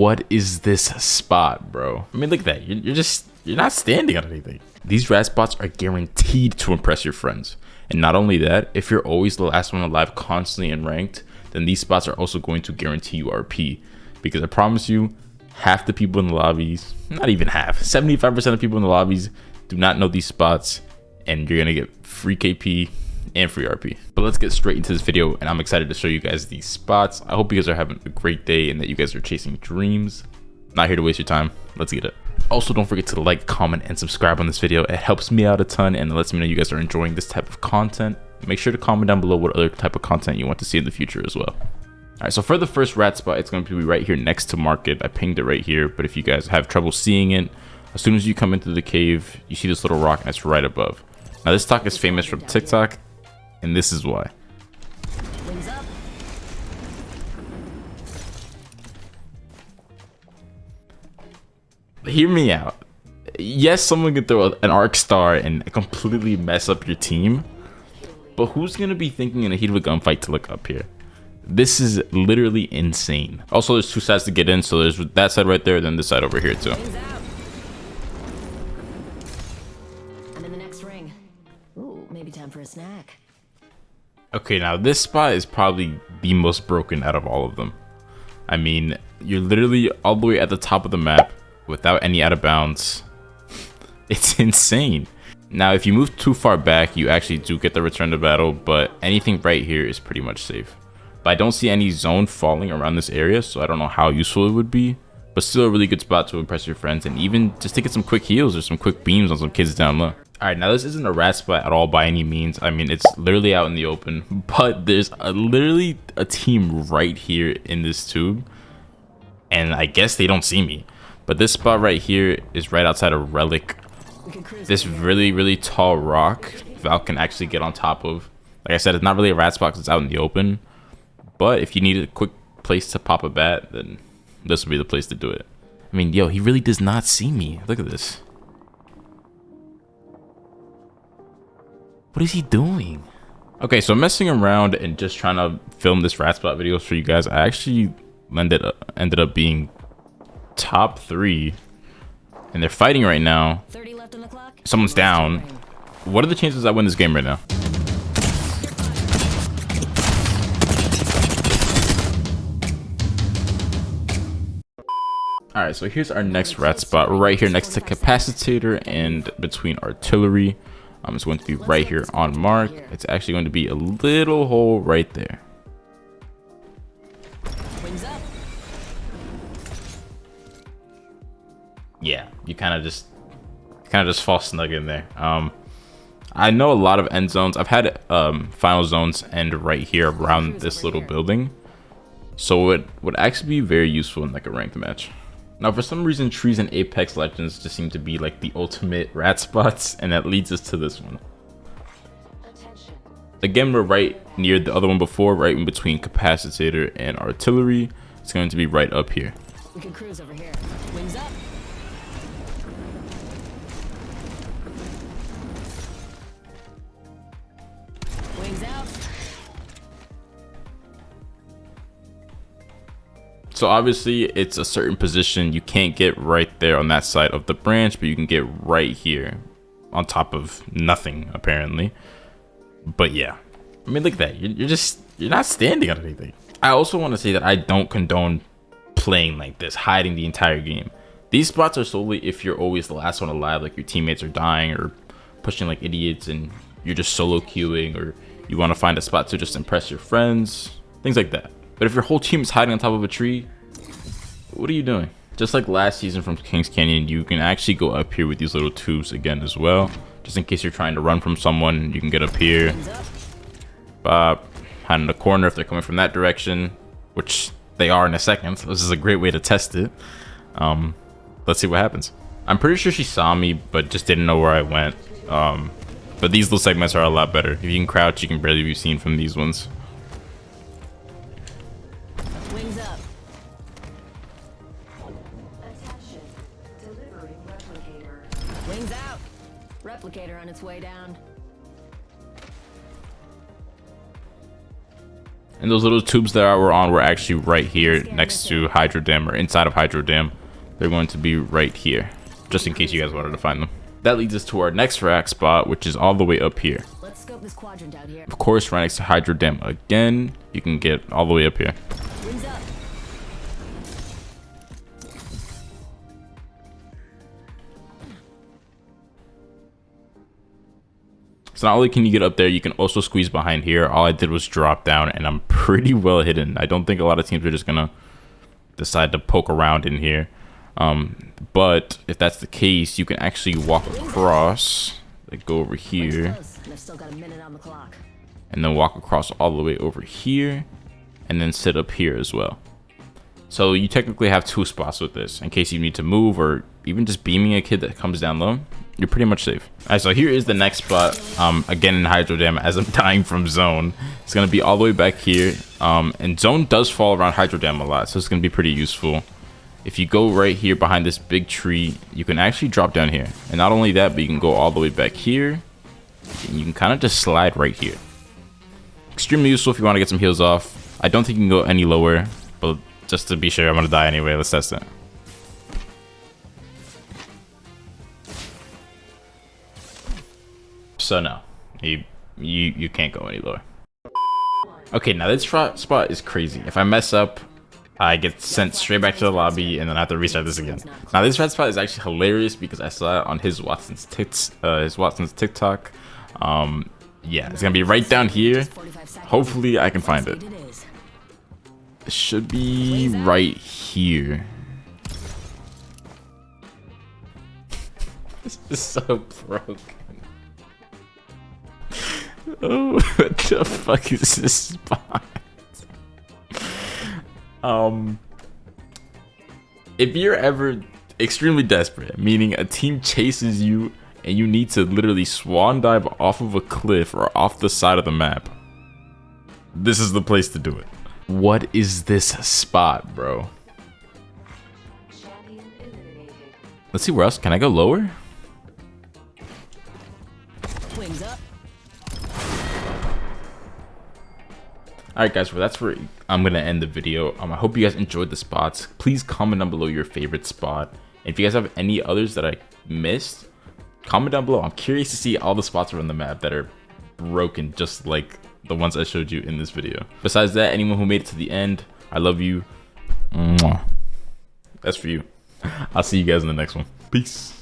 what is this spot, bro? I mean, look at that. You're not standing on anything. These rat spots are guaranteed to impress your friends. And not only that, if you're always the last one alive constantly in ranked, then these spots are also going to guarantee you RP. Because I promise you, half the people in the lobbies, not even half, 75% of people in the lobbies do not know these spots, and you're gonna get free KP and free RP. But let's get straight into this video, and I'm excited to show you guys these spots. I hope you guys are having a great day and that you guys are chasing dreams. Not here to waste your time. Let's get it. Also, don't forget to like, comment, and subscribe on this video. It helps me out a ton and it lets me know you guys are enjoying this type of content. Make sure to comment down below what other type of content you want to see in the future as well. All right, so for the first rat spot, it's going to be right here next to market. I pinged it right here, but if you guys have trouble seeing it, as soon as you come into the cave, you see this little rock and it's right above. Now this stock is famous from TikTok, and this is why. Hear me out. Yes, someone could throw an arc star and completely mess up your team, but who's gonna be thinking in the heat of a gunfight to look up here? This is literally insane. Also, there's two sides to get in, so there's that side right there, then this side over here too. I'm in the next ring. Ooh, maybe time for a snack. Okay, now this spot is probably the most broken out of all of them. I mean, you're literally all the way at the top of the map without any out of bounds. It's insane. Now, if you move too far back, you actually do get the return to battle, but anything right here is pretty much safe. But I don't see any zone falling around this area, so I don't know how useful it would be, but still a really good spot to impress your friends and even just to get some quick heals or some quick beams on some kids down low. All right, now this isn't a rat spot at all by any means. I mean, it's literally out in the open, but there's literally a team right here in this tube, and I guess they don't see me. But this spot right here is right outside of Relic. This really tall rock Val can actually get on top of. Like I said, it's not really a rat spot because it's out in the open, but if you need a quick place to pop a bat, then this will be the place to do it. I mean, yo, he really does not see me. Look at this. What is he doing? Okay, so messing around and just trying to film this rat spot videos for you guys, I actually ended up being top 3, and they're fighting right now. 30 left on the clock. Someone's down. What are the chances I win this game right now? All right, so here's our next rat spot right here next to Capacitor and between artillery. It's going to be right here on mark. It's actually going to be a little hole right there. Yeah, you kind of just fall snug in there. I know a lot of end zones. I've had final zones end right here around this little building, so it would actually be very useful in like a ranked match. Now, for some reason, trees in Apex Legends just seem to be like the ultimate rat spots, and that leads us to this one. Again, we're right near the other one before, right in between Capacitor and artillery. It's going to be right up here. We can cruise over here. Wings up. Wings out. So obviously it's a certain position you can't get right there on that side of the branch, but you can get right here on top of nothing apparently. But yeah, I mean, look at that. You're not standing on anything. I also want to say that I don't condone playing like this, hiding the entire game. These spots are solely if you're always the last one alive, like your teammates are dying or pushing like idiots and you're just solo queuing, or you want to find a spot to just impress your friends, things like that. But if your whole team is hiding on top of a tree, what are you doing? Just like last season from Kings Canyon, you can actually go up here with these little tubes again as well. Just in case you're trying to run from someone, you can get up here. Hide in the corner if they're coming from that direction, which they are in a second. So this is a great way to test it. Let's see what happens. I'm pretty sure she saw me, but just didn't know where I went. But these little segments are a lot better. If you can crouch, you can barely be seen from these ones. Wings up. Attention, delivering replicator. Wings out. Replicator on its way down. And those little tubes that we're on were actually right here next to Hydro Dam, or inside of Hydro Dam. They're going to be right here, just in case you guys wanted to find them. That leads us to our next rack spot, which is all the way up here. Let's scope this quadrant out here. Of course, right next to Hydro Dam again. You can get all the way up here. Wings up. So not only can you get up there, you can also squeeze behind here. All I did was drop down, and I'm pretty well hidden. I don't think a lot of teams are just gonna decide to poke around in here. But if that's the case, you can actually walk across, like go over here, Close, and I've still got a minute on the clock. and then walk across all the way over here, and then sit up here as well. So you technically have 2 spots with this, in case you need to move, or even just beaming a kid that comes down low. You're pretty much safe. All right, so here is the next spot. Again in Hydro Dam, as I'm dying from zone. It's gonna be all the way back here. And zone does fall around Hydro Dam a lot, so it's gonna be pretty useful. If you go right here behind this big tree, you can actually drop down here. And not only that, but you can go all the way back here. And you can kind of just slide right here. Extremely useful if you want to get some heals off. I don't think you can go any lower, but just to be sure, I'm gonna die anyway. Let's test it. So no, you can't go any lower. Okay, now this spot is crazy. If I mess up, I get sent straight back to the lobby, and then I have to restart this again. Now this red spot is actually hilarious because I saw it on his Watson's TikTok. Yeah, it's gonna be right down here. Hopefully I can find it. It should be right here. This is so broken. Oh, what the fuck is this spot? If you're ever extremely desperate, meaning a team chases you and you need to literally swan dive off of a cliff or off the side of the map, this is the place to do it. What is this spot, bro? Champion eliminated. Let's see where else. Can I go lower? Wings up. Alright guys, well that's where I'm gonna end the video. I hope you guys enjoyed the spots. Please comment down below your favorite spot. And if you guys have any others that I missed, comment down below. I'm curious to see all the spots around the map that are broken, just like the ones I showed you in this video. Besides that, anyone who made it to the end, I love you. Mwah. That's for you. I'll see you guys in the next one. Peace.